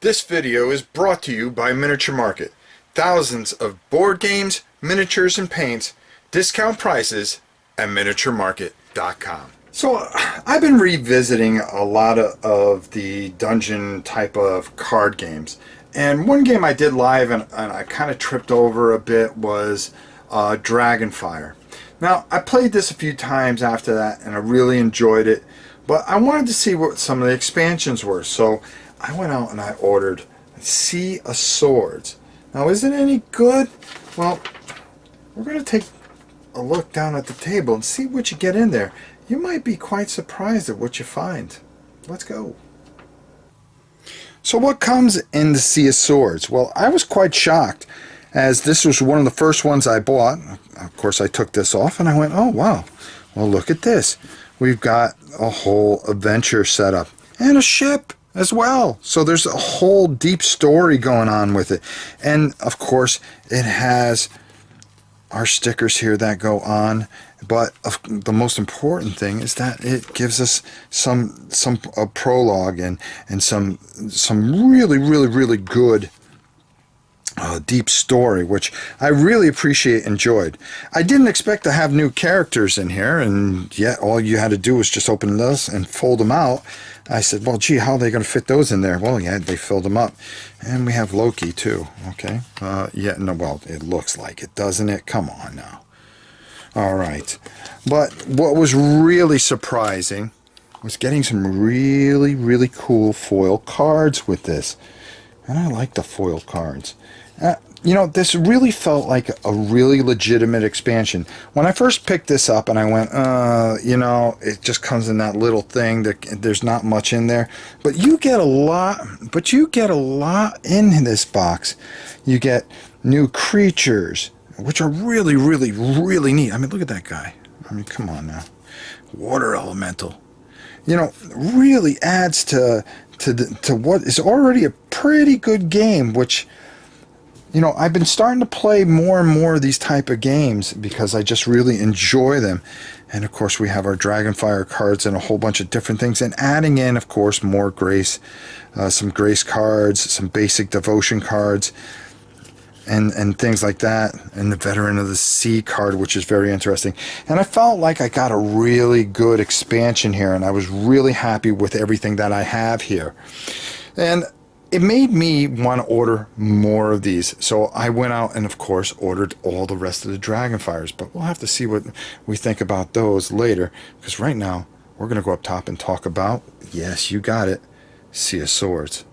This video is brought to you by Miniature Market. Thousands of board games, miniatures, and paints, discount prices at miniaturemarket.com. So I've been revisiting a lot of the dungeon type of card games. And one game I did live and I kind of tripped over a bit was Dragonfire. Now, I played this a few times after that and I really enjoyed it. But I wanted to see what some of the expansions were. So I went out and I ordered Sea of Swords. Now, is it any good? Well, we're going to take a look down at the table and see what you get in there. You might be quite surprised at what you find. Let's go. So what comes in the Sea of Swords? Well, I was quite shocked, as this was one of the first ones I bought. Of course, I took this off and I went, oh, wow. Well, look at this. We've got a whole adventure set up and a ship as well. So there's a whole deep story going on with it. And of course, it has our stickers here that go on. But the most important thing is that it gives us a prologue and some really good deep story, which I really appreciate and enjoyed. I didn't expect to have new characters in here, and yet all you had to do was just open this and fold them out. I said, well, gee, how are they going to fit those in there? Well, yeah, they filled them up. And we have Loki, too, okay? Yeah, no, well, it looks like it, doesn't it? Come on now. All right. But what was really surprising was getting some really cool foil cards with this. And I like the foil cards. You know, this really felt like a really legitimate expansion. When I first picked this up and I went, you know, it just comes in that little thing. There's not much in there. But you get a lot, in this box. You get new creatures, which are really neat. I mean, look at that guy. I mean, come on now. Water elemental. You know, really adds to what is already a pretty good game, which, you know, I've been starting to play more and more of these type of games because I just really enjoy them. And of course, we have our Dragonfire cards and a whole bunch of different things, and adding in, of course, more grace, some grace cards, some basic devotion cards, and things like that, and the Veteran of the Sea card, which is very interesting. And I felt like I got a really good expansion here, and I was really happy with everything that I have here. And it made me want to order more of these. So I went out and, of course, ordered all the rest of the Dragonfires. But we'll have to see what we think about those later, because right now we're going to go up top and talk about, yes, you got it, Sea of Swords.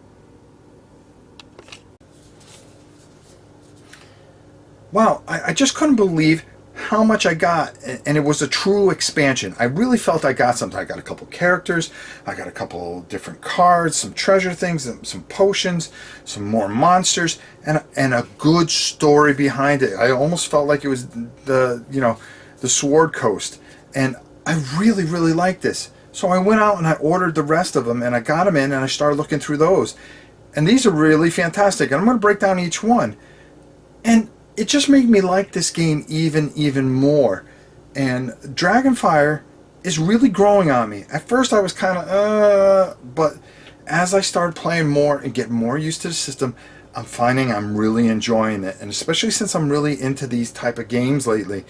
Wow, I just couldn't believe how much I got, and it was a true expansion. I really felt I got something. I got a couple characters, I got a couple different cards, some treasure things, some potions, some more monsters, and a good story behind it. I almost felt like it was the Sword Coast, and I really liked this. So I went out and I ordered the rest of them, and I got them in, and I started looking through those. And these are really fantastic, and I'm going to break down each one. And it just made me like this game even more. And Dragonfire is really growing on me. At first I was kind of, but as I started playing more and getting more used to the system, I'm finding I'm really enjoying it. And especially since I'm really into these type of games lately.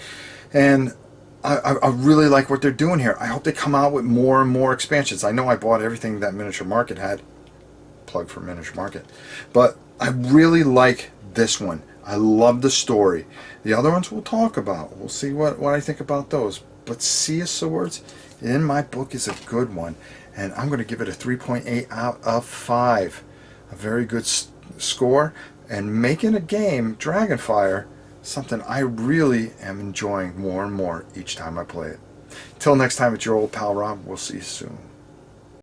And I really like what they're doing here. I hope they come out with more and more expansions. I know I bought everything that Miniature Market had. Plug for Miniature Market. But I really like this one. I love the story. The other ones we'll talk about. We'll see what I think about those. But Sea of Swords, in my book, is a good one. And I'm going to give it a 3.8 out of 5. A very good score. And making a game, Dragonfire, something I really am enjoying more and more each time I play it. Till next time, it's your old pal Rob. We'll see you soon.